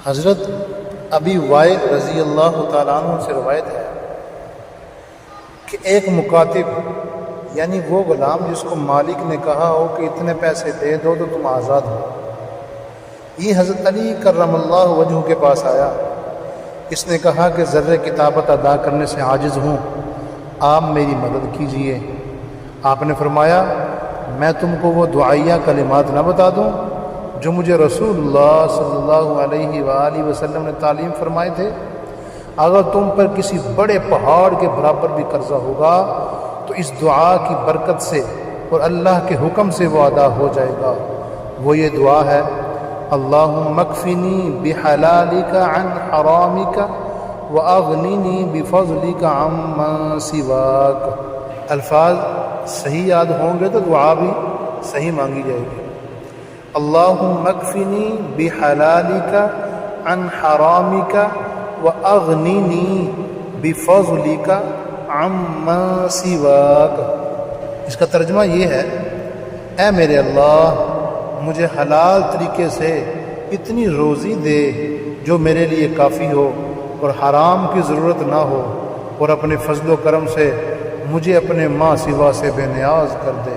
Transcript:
حضرت ابی وائل رضی اللہ تعالیٰ عنہ سے روایت ہے کہ ایک مکاتب یعنی وہ غلام جس کو مالک نے کہا ہو کہ اتنے پیسے دے دو تو تم آزاد ہو، یہ حضرت علی کرم اللہ وجہ کے پاس آیا۔ اس نے کہا کہ ذرے کتابت ادا کرنے سے عاجز ہوں، آپ میری مدد کیجئے۔ آپ نے فرمایا میں تم کو وہ دعائیہ کلمات نہ بتا دوں جو مجھے رسول اللہ صلی اللہ علیہ وآلہ وسلم نے تعلیم فرمائے تھے؟ اگر تم پر کسی بڑے پہاڑ کے برابر بھی قرضہ ہوگا تو اس دعا کی برکت سے اور اللہ کے حکم سے وہ ادا ہو جائے گا۔ وہ یہ دعا ہے اللہم اکفنی بحلالک عن حرامک واغننی بفضلک عمن سواک۔ الفاظ صحیح یاد ہوں گے تو دعا بھی صحیح مانگی جائے گی۔ اللہم اکفنی بحلالک عن حرامک واغننی بفضلک عمن سواک۔ اس کا ترجمہ یہ ہے اے میرے اللہ مجھے حلال طریقے سے اتنی روزی دے جو میرے لیے کافی ہو اور حرام کی ضرورت نہ ہو، اور اپنے فضل و کرم سے مجھے اپنے ماں سوا سے بے نیاز کر دے۔